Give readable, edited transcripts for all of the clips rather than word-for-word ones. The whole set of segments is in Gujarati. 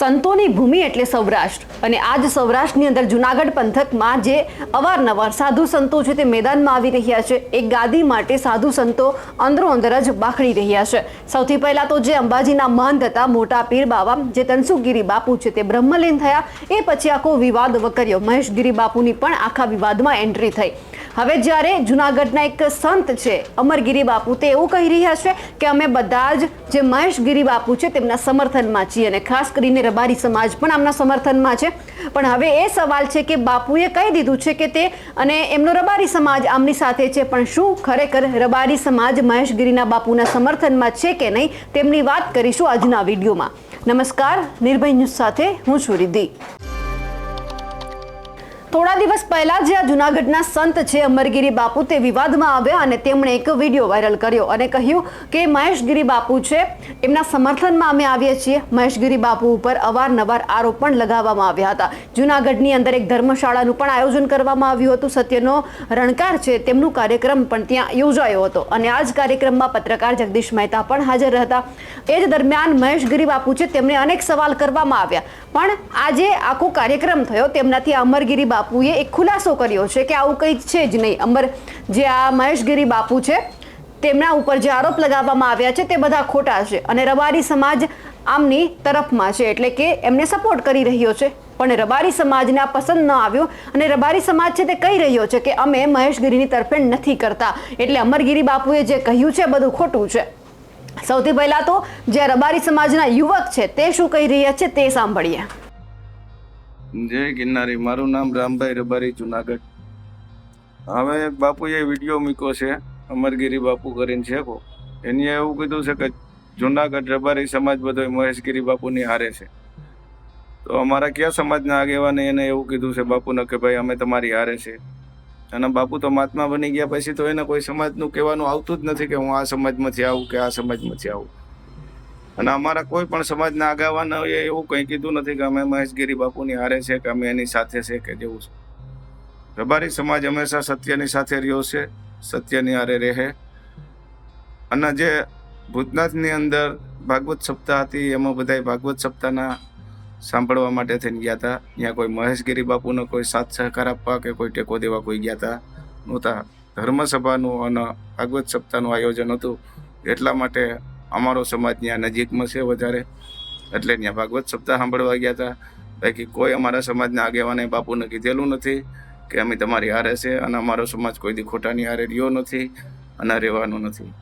સંતોની ભૂમિ એટલે સૌરાષ્ટ્ર અને આજ સૌરાષ્ટ્રની અંદર જુનાગઢ પંથકમાં જે અવારનવાર સાધુ સંતો છે તે મેદાનમાં આવી રહ્યા છે. એક ગાદી માટે સાધુ સંતો અંદરો અંદર જ બાખડી રહ્યા છે. સૌથી પહેલા તો જે અંબાજીના મહંત હતા મોટા પીર બાવા જે તનસુખગીરી બાપુ છે તે બ્રહ્મલીન થયા. એ પછી આખો વિવાદ વકર્યો. મહેશગીરી બાપુની પણ આખા વિવાદમાં એન્ટ્રી થઈ. હવે જ્યારે જુનાગઢના એક સંત છે અમરગીરી બાપુ તે એવું કહી રહ્યા છે કે અમે બધા જ જે મહેશગીરી બાપુ છે તેમના સમર્થનમાં છીએ અને ખાસ કરીને રબારી સમાજ પણ આમના સમર્થનમાં છે. પણ હવે એ સવાલ છે કે બાપુએ કહી દીધું છે કે તે અને એમનો રબારી સમાજ આમની સાથે છે, પણ શું ખરેખર રબારી સમાજ મહેશગીરીના બાપુના સમર્થનમાં છે કે નહીં તેમની વાત કરીશું આજના વિડીયોમાં. નમસ્કાર, નિર્ભય ન્યૂઝ સાથે હું છું રિદ્ધિ. થોડા દિવસ પહેલા જે આ જુનાગઢના સંત છે અમરગીરી બાપુ તે વિવાદમાં આવ્યા અને તેમણે એક વિડીયો વાયરલ કર્યો અને કહ્યું કે મહેશગીરી બાપુ છે એમના સમર્થનમાં અમે આવીએ છીએ. મહેશગીરી બાપુ ઉપર અવારનવાર આરોપ પણ લગાવવામાં આવ્યા હતા. જુનાગઢની અંદર એક ધર્મશાળાનું પણ આયોજન કરવામાં આવ્યું હતું. સત્યનો રણકાર છે તેમનું કાર્યક્રમ પણ ત્યાં યોજાયો હતો અને આ જ કાર્યક્રમમાં પત્રકાર જગદીશ મહેતા પણ હાજર હતા. એ જ દરમિયાન મહેશગીરી બાપુ છે તેમને અનેક સવાલ કરવામાં આવ્યા, પણ આજે આખો કાર્યક્રમ થયો તેમનાથી અમરગીરી બાપુએ એક ખુલાસો કર્યો છે કે આવું કંઈ છે જ નહીં. જે આ મહેશગીરી બાપુ છે તેમના ઉપર જે આરોપ લગાવવામાં આવ્યા છે તે બધા ખોટા છે અને રબારી સમાજ આમની તરફમાં છે, એટલે કે એમને સપોર્ટ કરી રહ્યો છે. પણ રબારી સમાજને આ પસંદ ન આવ્યો અને રબારી સમાજ છે તે કહી રહ્યો છે કે અમે મહેશગીરીની તરફેણ નથી કરતા. એટલે અમરગીરી બાપુએ જે કહ્યું છે બધું ખોટું છે. સૌથી પહેલા તો જે રબારી સમાજના યુવક છે તે શું કહી રહ્યા છે તે સાંભળીએ. જય ગિરનારી. મારું નામ રામભાઈ રબારી, જુનાગઢ. હવે બાપુએ વિડીયો મૂક્યો છે અમરગીરી બાપુ કરીને છે કો એને એવું કીધું છે કે જુનાગઢ રબારી સમાજ બધો મહેશગીરી બાપુની હારે છે. તો અમારા કયા સમાજના આગેવાને એને એવું કીધું છે બાપુને કે ભાઈ અમે તમારી હારે છે. અને બાપુ તો મહાત્મા બની ગયા પછી તો એને કોઈ સમાજનું કહેવાનું આવતું જ નથી કે હું આ સમાજમાંથી આવું કે આ સમાજમાંથી આવું. અને અમારા કોઈ પણ સમાજના આગેવાનોએ એવું કંઈ કીધું નથી કે અમે મહેશગીરી બાપુની હારે છે કે અમે એની સાથે છે કે જેવું છે. રબારી સમાજ હંમેશા સત્યની સાથે રહ્યો છે, સત્યની હારે રહે. અને જે ભૂતનાથની અંદર ભાગવત સપ્તાહ હતી એમાં બધા ભાગવત સપ્તાહના સાંભળવા માટે થઈને ગયા હતા. ત્યાં કોઈ મહેશગીરી બાપુનો કોઈ સાથ સહકાર આપવા કે કોઈ ટેકો દેવા કોઈ ગયા હતા નહોતા. ધર્મસભાનું અને ભાગવત સપ્તાહનું આયોજન હતું એટલા માટે અમારો સમાજ ત્યાં નજીકમાં છે વધારે, એટલે ત્યાં ભાગવત સપ્તાહ સાંભળવા ગયા હતા. બાકી કોઈ અમારા સમાજના આગેવાને બાપુને કીધેલું નથી કે અમે તમારી હારે છે અને અમારો સમાજ કોઈ દી ખોટાની હારે રહ્યો નથી અને રહેવાનો નથી.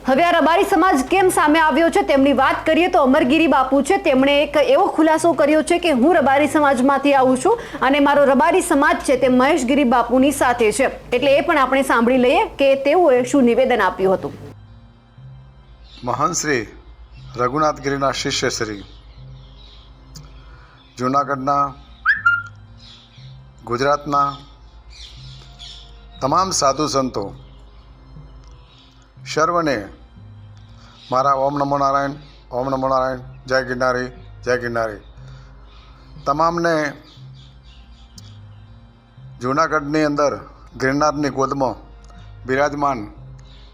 હવે આ રબારી સમાજ કેમ સામે આવ્યો છે તેમની વાત કરીએ તો અમરગીરી બાપુ છે તેમણે એક એવો ખુલાસો કર્યો છે કે હું રબારી સમાજમાંથી આવું છું અને મારો રબારી સમાજ છે તે મહેશગીરી બાપુની સાથે છે. એટલે એ પણ આપણે સાંભળી લઈએ કે તેઓએ શું નિવેદન આપ્યું હતું. મહાન શ્રી રઘુનાથગીરીના શિષ્ય શ્રી જૂનાગઢના ગુજરાતના તમામ સાધુ સંતો સર્વને મારા ઓમ નમો નારાયણ, ઓમ નમો નારાયણ, જય ગિરનારી, જય ગિરનારી. તમામને જૂનાગઢની અંદર ગિરનારની ગોદમાં બિરાજમાન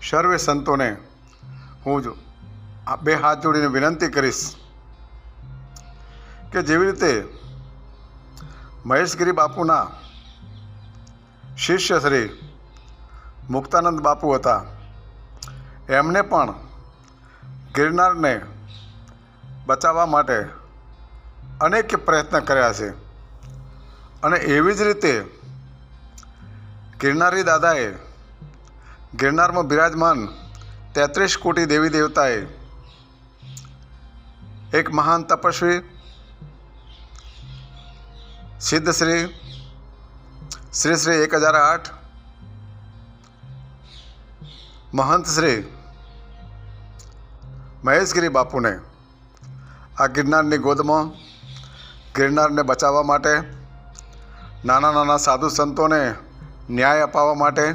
સર્વે સંતોને હું બે હાથ જોડીને વિનંતી કરીશ કે જેવી રીતે મહેશગીરી બાપુના શિષ્ય શ્રી મુક્તાનંદ બાપુ હતા, એમને પણ ગિરનારને બચાવવા માટે અનેક પ્રયત્ન કર્યા છે. અને એવી જ રીતે ગિરનારી દાદાએ ગિરનારમાં બિરાજમાન 33 કોટી દેવી દેવતાએ એક મહાન તપસ્વી સિદ્ધશ્રી શ્રી શ્રી 1008 મહંત શ્રી મહેશગીરી બાપુને આ ગિરનારની ગોદમાં ગિરનારને બચાવવા માટે, નાના નાના સાધુ સંતોને ન્યાય અપાવવા માટે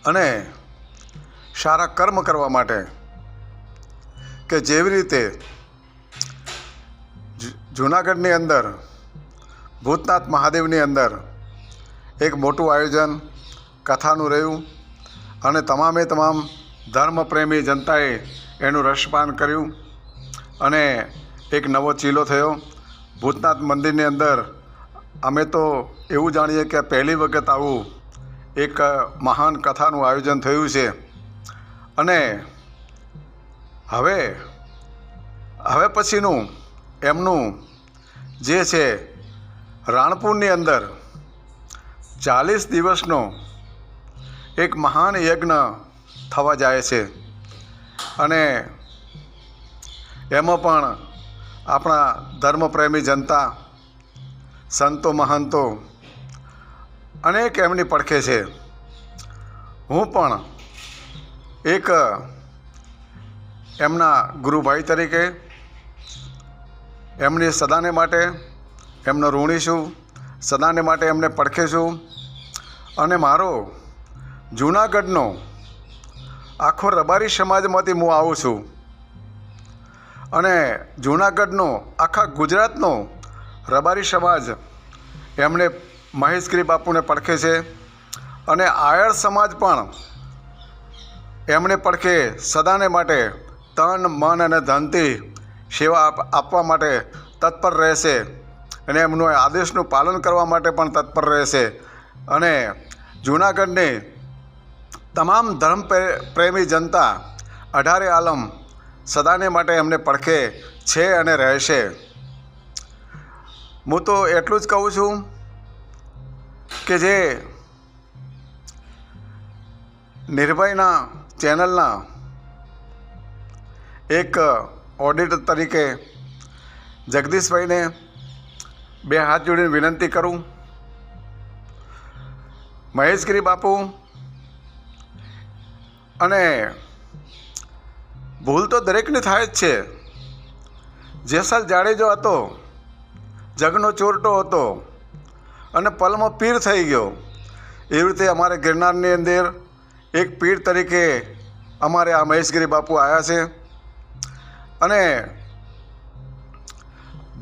અને સારા કર્મ કરવા માટે કે જેવી રીતે જૂનાગઢની અંદર ભૂતનાથ મહાદેવની અંદર એક મોટું આયોજન કથાનું રહ્યું અને તમામે તમામ ધર્મપ્રેમી જનતાએ એનું રસપાન કર્યું અને એક નવો ચીલો થયો. ભૂતનાથ મંદિરની અંદર અમે તો એવું જાણીએ કે પહેલી વખત આવું એક મહાન કથાનું આયોજન થયું છે. અને હવે પછીનું એમનું જે છે રાણપુરની અંદર 40 દિવસનો એક મહાન યજ્ઞ થવા જાય છે. અને એમાં પણ આપણા ધર્મપ્રેમી જનતા, સંતો મહંતો અનેક એમની પડખે છે. હું પણ એક એમના ગુરુભાઈ તરીકે એમની સદાને માટે એમનો ઋણી છું, સદાને માટે એમને પડખે છું. અને મારો જૂનાગઢનો આખો રબારી સમાજમાંથી હું આવું છું. અને જૂનાગઢનો આખા ગુજરાતનો રબારી સમાજ એમણે મહેશગીરી બાપુને પડખે છે. અને આયર સમાજ પણ એમણે પડખે સદાને માટે તન મન અને ધનથી સેવા આપવા માટે તત્પર રહેશે. અને એમનું આદેશનું પાલન કરવા માટે પણ તત્પર રહેશે. અને જૂનાગઢની તમામ ધર્મ પ્રેમી જનતા 18 આલમ સદાને માટે એમને પડખે છે અને રહેશે. હું તો એટલું જ કહું છું કે જે નિર્ભયના ચેનલના એક ઓડિટર તરીકે જગદીશભાઈને 2 હાથ જોડીને વિનંતી કરું. મહેશગીરી બાપુ અને ભૂલ તો દરેકની થાય જ છે. જેસલ જાડેજો હતો, જગનો ચોરટો હતો અને પલમાં પીર થઈ ગયો. એવી રીતે અમારે ગિરનારની અંદર એક પીર તરીકે અમારે આ મહેશગીરી બાપુ આવ્યા છે. અને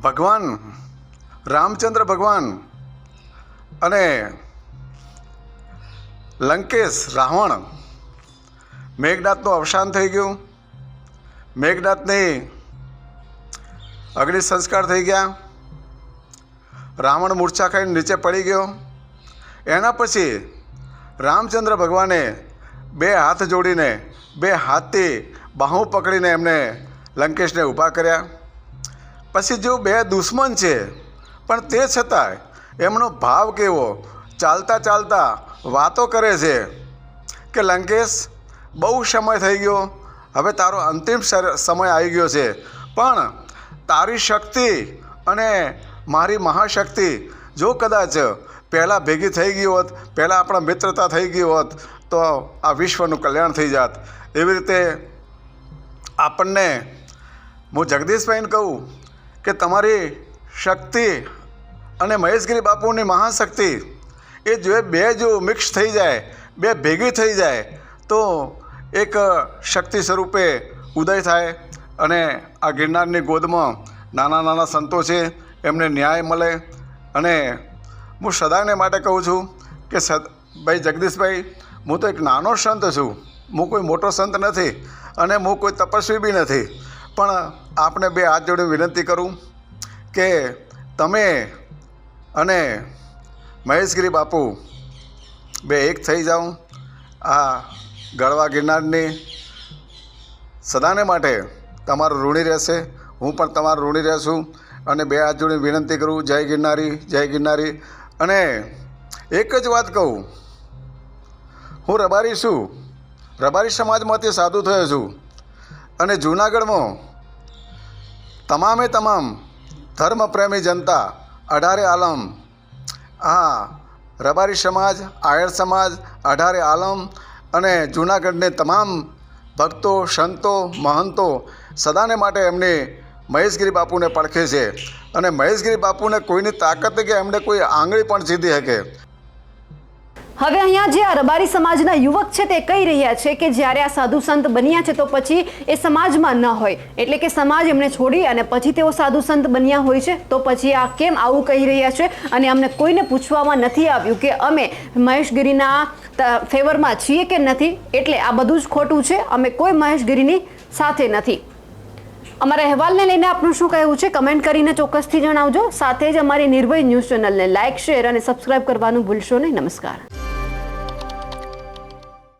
ભગવાન રામચંદ્ર ભગવાન અને લંકેશ રાવણ, મેઘનાથનું અવસાન થઈ ગયું. મેઘનાથની અગ્નિ સંસ્કાર થઈ ગયા. રાવણ મૂર્છા ખાઈને નીચે પડી ગયો. એના પછી રામચંદ્ર ભગવાને 2 હાથ જોડીને 2 હાથથી બાહુ પકડીને એમને લંકેશને ઊભા કર્યા. પછી જો 2 દુશ્મન છે પણ તે છતાંય એમનો ભાવ કેવો, ચાલતા ચાલતા વાતો કરે છે કે લંકેશ બહુ સમય થઈ ગયો, હવે તારો અંતિમ સમય આવી ગયો છે, પણ તારી શક્તિ અને મારી મહાશક્તિ જો કદાચ પહેલાં ભેગી થઈ ગઈ હોત, પહેલાં આપણા મિત્રતા થઈ ગઈ હોત તો આ વિશ્વનું કલ્યાણ થઈ જાત. એવી રીતે આપણને હું જગદીશભાઈને કહું કે તમારી શક્તિ અને મહેશગીરી બાપુની મહાશક્તિ એ જો 2 જો મિક્સ થઈ જાય, 2 ભેગી થઈ જાય તો એક શક્તિ સ્વરૂપે ઉદય થાય. અને આ ગિરનારની ગોદમાં નાના નાના સંતો છે, એમને ન્યાય મળે. અને હું સદાને માટે કહું છું કે ભાઈ જગદીશભાઈ, હું તો એક નાનો સંત છું, હું કોઈ મોટો સંત નથી અને હું કોઈ તપસ્વી બી નથી. પણ આપને 2 હાથ જોડી વિનંતી કરું કે તમે અને મહેશગીરી બાપુ 2 એક થઈ જાઓ. આ ગળવા ગિરનારની સદાને માટે તમારું ઋણી રહેશે, હું પણ તમારું ઋણી રહેશું. અને 2 હાથ જોડીને વિનંતી કરું, જય ગિરનારી, જય ગિરનારી. અને એક જ વાત કહું, હું રબારી છું, રબારી સમાજમાંથી સાધુ થયો છું. અને જૂનાગઢમાં તમામે તમામ ધર્મપ્રેમી જનતા 18 આલમ, આ રબારી સમાજ, આયર સમાજ, 18 આલમ અને જૂનાગઢને તમામ ભક્તો, સંતો, મહંતો સદાને માટે એમને મહેશગીરી બાપુને પડખે છે. અને મહેશગીરી બાપુને કોઈની તાકાત કે એમને કોઈ આંગળી પણ સીધી શકે. હવે અહીંયા જે આ રબારી સમાજના યુવક છે તે કહી રહ્યા છે કે જ્યારે આ સાધુ સંત બન્યા છે તો પછી એ સમાજમાં ન હોય, એટલે કે સમાજ એમને છોડી અને પછી તેઓ સાધુ સંત બન્યા હોય છે, તો પછી આ કેમ આવું કહી રહ્યા છે? અને અમને કોઈને પૂછવામાં નથી આવ્યું કે અમે મહેશગીરીના ફેવરમાં છીએ કે નથી, એટલે આ બધું જ ખોટું છે. અમે કોઈ મહેશગીરીની સાથે નથી. અમારા અહેવાલને લઈને આપનું શું કહેવું છે કમેન્ટ કરીને ચોક્કસથી જણાવજો. સાથે જ અમારી નિર્ભય ન્યૂઝ ચેનલને લાઇક, શેર અને સબસ્ક્રાઇબ કરવાનું ભૂલશો નહીં. નમસ્કાર.